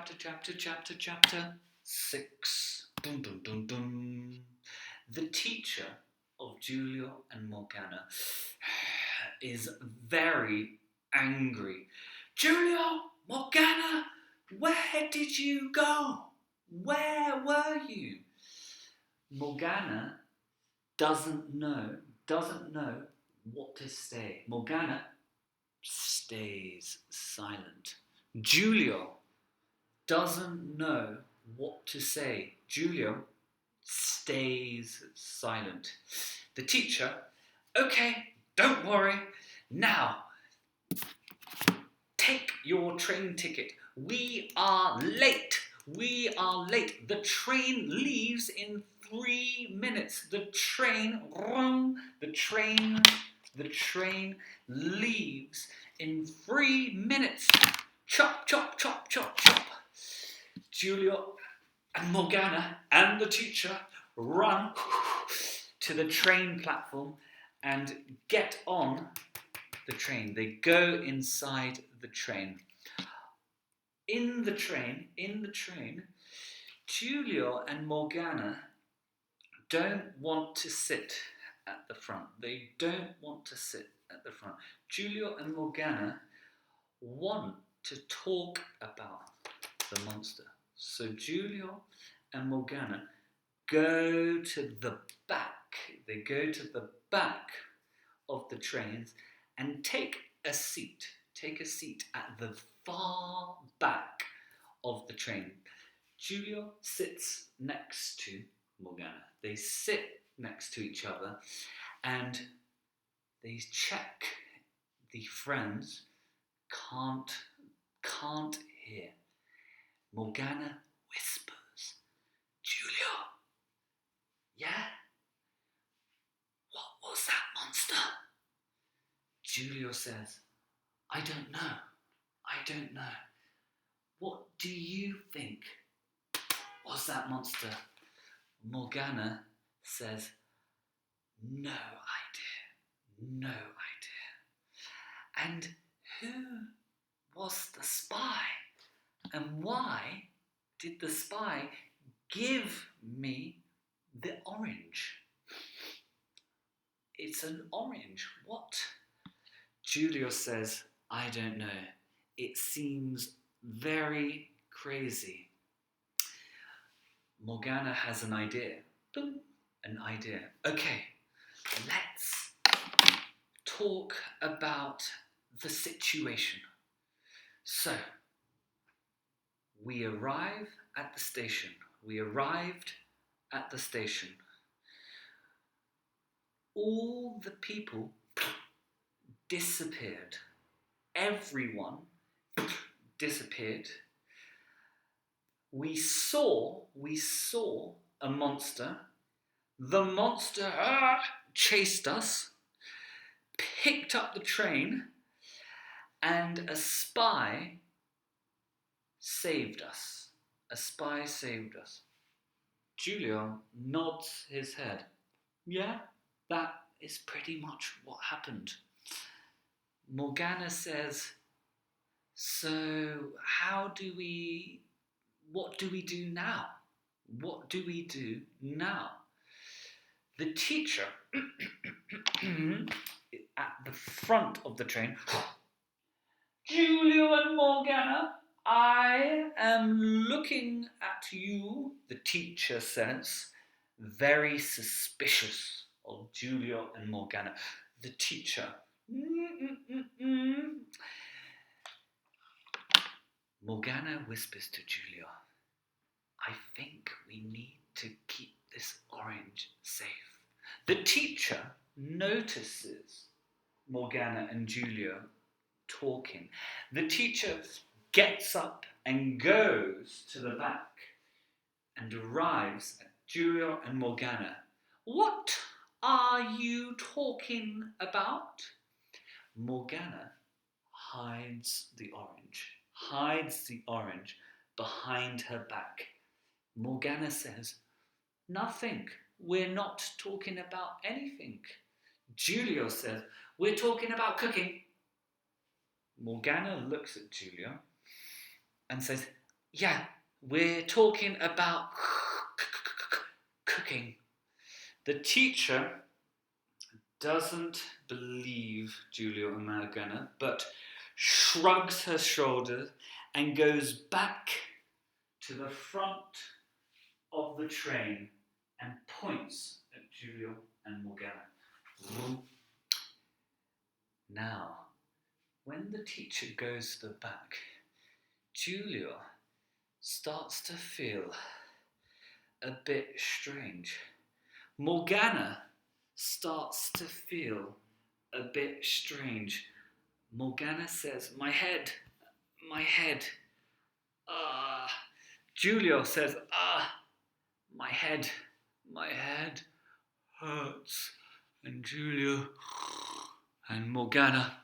Chapter 6. Dun, dun, dun, dun. The teacher of Giulio and Morgana is very angry. Giulio, Morgana, where did you go? Where were you? Morgana doesn't know what to say. Morgana stays silent. Giulio doesn't know what to say. Giulio stays silent. The teacher, okay, don't worry. Now, take your train ticket. We are late. The train leaves in 3 minutes. The train leaves in 3 minutes. Chop, chop, chop, chop, chop. Giulio and Morgana and the teacher run to the train platform and get on the train. They go inside the train. In the train, Giulio and Morgana don't want to sit at the front. Giulio and Morgana want to talk about the monster. So Giulio and Morgana go to the back. They go to the back of the trains and take a seat at the far back of the train. Giulio sits next to Morgana. They sit next to each other and they check the friends can't hear. Morgana whispers, Giulio, yeah? What was that monster? Giulio says, I don't know. What do you think was that monster? Morgana says, no idea. And who was the spy? And why did the spy give me the orange? It's an orange. What? Giulio says, I don't know. It seems very crazy. Morgana has an idea. Okay, let's talk about the situation. So, we arrived at the station. All the people disappeared. Everyone disappeared. We saw a monster. The monster chased us, picked up the train, and a spy saved us. Giulio nods his head. Yeah, that is pretty much what happened. Morgana says, so what do we do now? The teacher at the front of the train, Giulio and Morgana, I am looking at you, the teacher says, very suspicious of Giulio and Morgana. The teacher, Morgana whispers to Giulio, I think we need to keep this orange safe. The teacher notices Morgana and Giulio talking. The teacher gets up and goes to the back and arrives at Giulio and Morgana. What are you talking about? Morgana hides the orange behind her back. Morgana says, nothing. We're not talking about anything. Giulio says, we're talking about cooking. Morgana looks at Giulio and says, Yeah, we're talking about cooking. The teacher doesn't believe Giulio and Morgana, but shrugs her shoulders and goes back to the front of the train and points at Giulio and Morgana. Now, when the teacher goes to the back, Giulio starts to feel a bit strange. Morgana starts to feel a bit strange. Morgana says, my head. Giulio says, my head hurts. And Giulio and Morgana